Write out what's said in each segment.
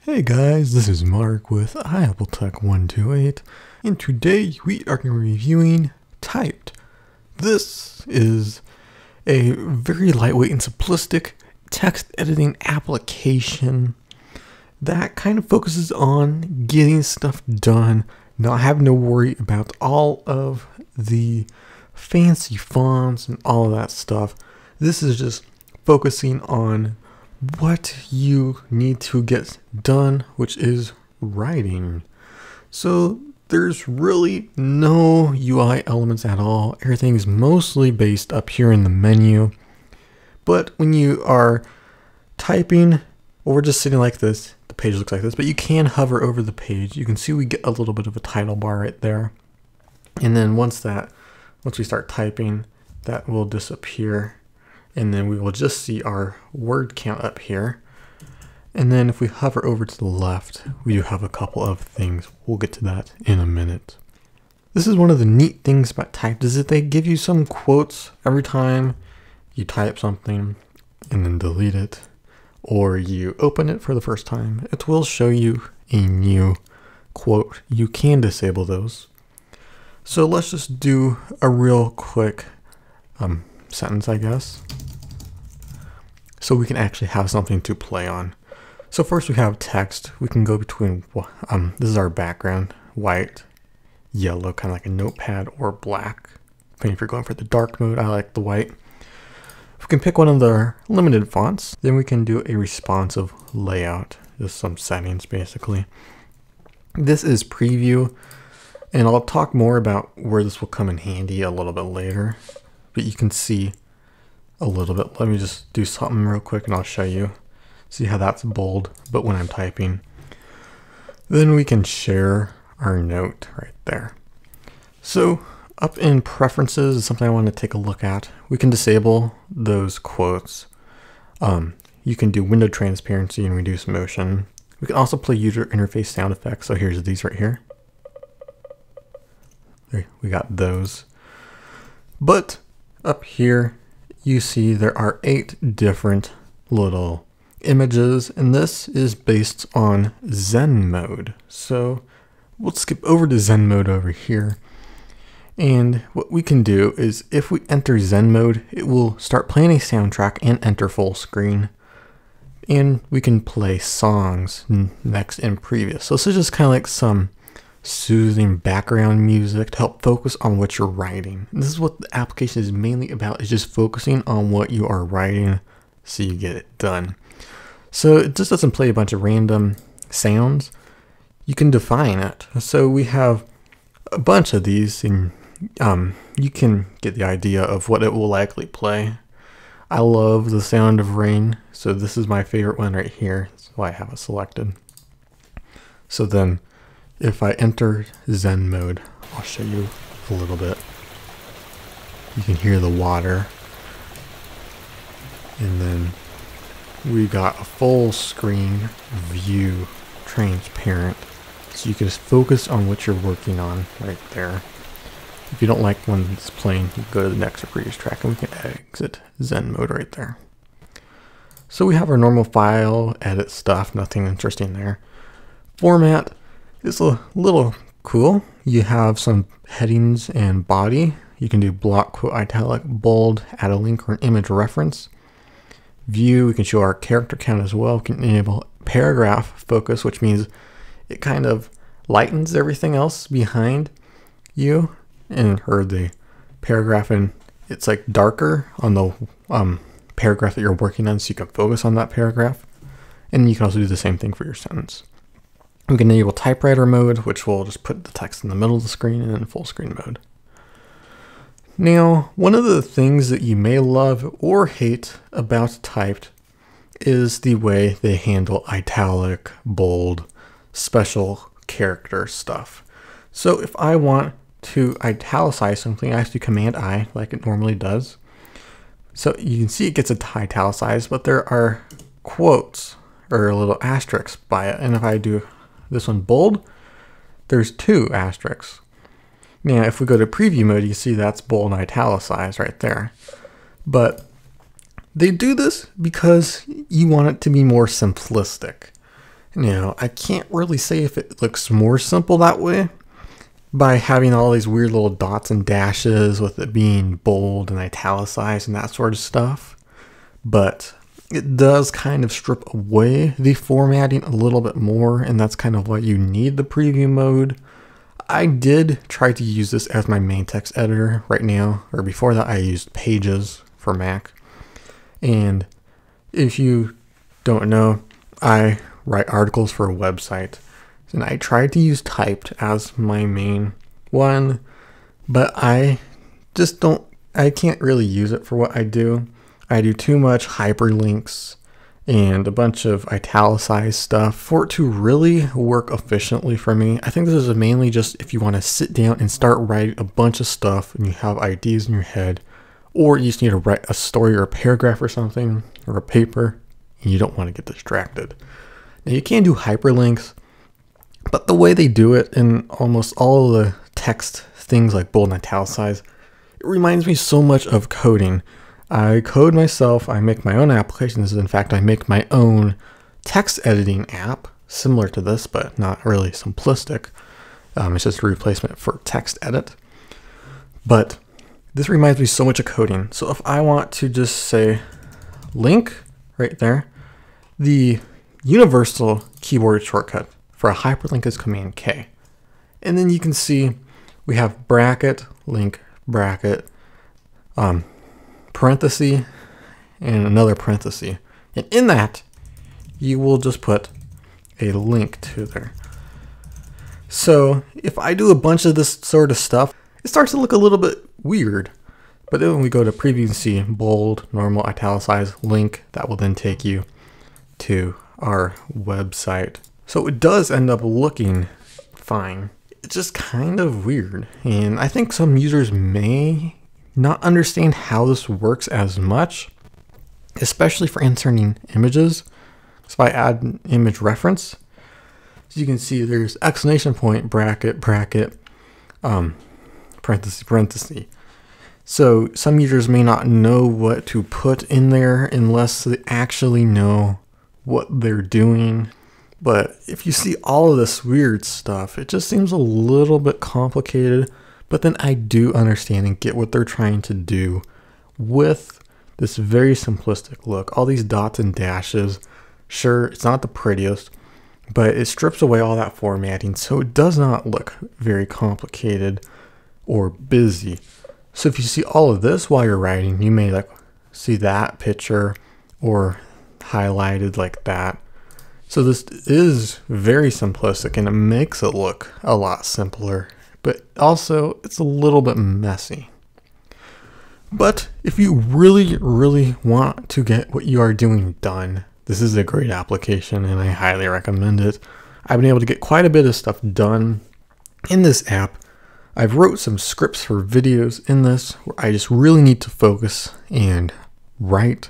Hey guys, this is Mark with iAppleTech128, and today we are going to be reviewing Typed. This is a very lightweight and simplistic text editing application that kind of focuses on getting stuff done, not having to worry about all of the fancy fonts and all that stuff. This is just focusing on what you need to get done, which is writing. So there's really no UI elements at all. Everything is mostly based up here in the menu. But when you are typing or just sitting like this, the page looks like this, but you can hover over the page. You can see we get a little bit of a title bar right there. And then once we start typing, that will disappear. And then we will just see our word count up here. And then if we hover over to the left, we do have a couple of things. We'll get to that in a minute. This is one of the neat things about Typed is that they give you some quotes every time you type something and then delete it, or you open it for the first time. It will show you a new quote. You can disable those. So let's just do a real quick sentence, I guess, so we can actually have something to play on. So first we have text. We can go between, this is our background, white, yellow, kind of like a notepad, or black. Depending if you're going for the dark mode, I like the white. If we can pick one of the limited fonts, then we can do a responsive layout. Just some settings basically. This is preview, and I'll talk more about where this will come in handy a little bit later, but you can see a little bit. Let me just do something real quick and I'll show you. See how that's bold, but when I'm typing. Then we can share our note right there. So up in preferences is something I want to take a look at. We can disable those quotes. You can do window transparency and reduce motion. We can also play user interface sound effects. So here's these right here. There, we got those. But up here, you see there are 8 different little images, and this is based on Zen mode. So we'll skip over to Zen mode over here. And what we can do is if we enter Zen mode, it will start playing a soundtrack and enter full screen. And we can play songs next in previous. So this is just kind of like some soothing background music to help focus on what you're writing. And this is what the application is mainly about, is just focusing on what you are writing so you get it done. So it just doesn't play a bunch of random sounds. You can define it. So we have a bunch of these, and you can get the idea of what it will likely play. I love the sound of rain, so this is my favorite one right here. That's why I have it selected. So then if I enter Zen mode, I'll show you a little bit. You can hear the water. And then we got a full screen view, transparent. So you can just focus on what you're working on right there. If you don't like when it's playing, you go to the next or previous track, and we can exit Zen mode right there. So we have our normal file, edit stuff, nothing interesting there. Format is a little cool. You have some headings and body. You can do block, quote, italic, bold, add a link or an image reference. View, we can show our character count as well. We can enable paragraph focus, which means it kind of lightens everything else behind you or the paragraph, and it's like darker on the paragraph that you're working on, so you can focus on that paragraph. And you can also do the same thing for your sentence. We can enable typewriter mode, which will just put the text in the middle of the screen, and then full screen mode. Now, one of the things that you may love or hate about Typed is the way they handle italic, bold, special character stuff. So if I want to italicize something, I have to do Command I like it normally does. So you can see it gets italicized, but there are quotes or little asterisks by it. And if I do this one bold, there's 2 asterisks. Now, if we go to preview mode, you see that's bold and italicized right there. But they do this because you want it to be more simplistic. Now, I can't really say if it looks more simple that way by having all these weird little dots and dashes with it being bold and italicized and that sort of stuff. But it does kind of strip away the formatting a little bit more, and that's kind of why you need the preview mode. I did try to use this as my main text editor right now, or before that I used Pages for Mac. And if you don't know, I write articles for a website, and I tried to use Typed as my main one, but I can't really use it for what I do. I do too much hyperlinks and a bunch of italicized stuff for it to really work efficiently for me. I think this is mainly just if you want to sit down and start writing a bunch of stuff and you have ideas in your head, or you just need to write a story or a paragraph or something, or a paper, and you don't want to get distracted. Now you can do hyperlinks, but the way they do it in almost all of the text things like bold and italicized, it reminds me so much of coding. I code myself, I make my own applications. In fact, I make my own text editing app, similar to this, but not really simplistic. It's just a replacement for TextEdit. But this reminds me so much of coding. So if I want to just say link right there, the universal keyboard shortcut for a hyperlink is Command K. And then you can see we have bracket, link, bracket, parenthesis, and another parenthesis. And in that, you will just put a link to there. So if I do a bunch of this sort of stuff, it starts to look a little bit weird. But then when we go to preview and see bold, normal, italicized, link, that will then take you to our website. So it does end up looking fine. It's just kind of weird. And I think some users may not understand how this works as much, especially for inserting images. So I add an image reference. So you can see there's exclamation point, bracket, bracket, parenthesis, parenthesis. So some users may not know what to put in there unless they actually know what they're doing. But if you see all of this weird stuff, it just seems a little bit complicated. But then I do understand and get what they're trying to do with this very simplistic look. All these dots and dashes, sure, it's not the prettiest, but it strips away all that formatting, so it does not look very complicated or busy. So if you see all of this while you're writing, you may like see that picture or highlighted like that. So this is very simplistic and it makes it look a lot simpler, but also it's a little bit messy. But if you really, really want to get what you are doing done, this is a great application and I highly recommend it. I've been able to get quite a bit of stuff done in this app. I've wrote some scripts for videos in this where I just really need to focus and write.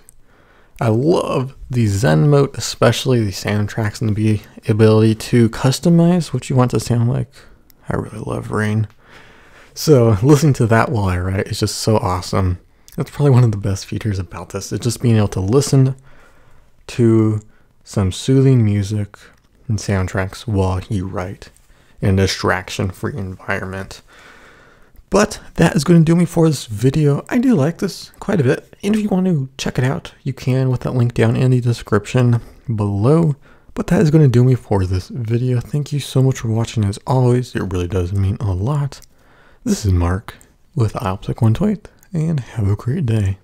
I love the Zen mode, especially the soundtracks and the ability to customize what you want to sound like. I really love Rain. So listening to that while I write is just so awesome. That's probably one of the best features about this. It's just being able to listen to some soothing music and soundtracks while you write in a distraction-free environment. But that is going to do me for this video. I do like this quite a bit. And if you want to check it out, you can with that link down in the description below. But that is going to do me for this video. Thank you so much for watching as always. It really does mean a lot. This is Mark with iAppleTech128 and have a great day.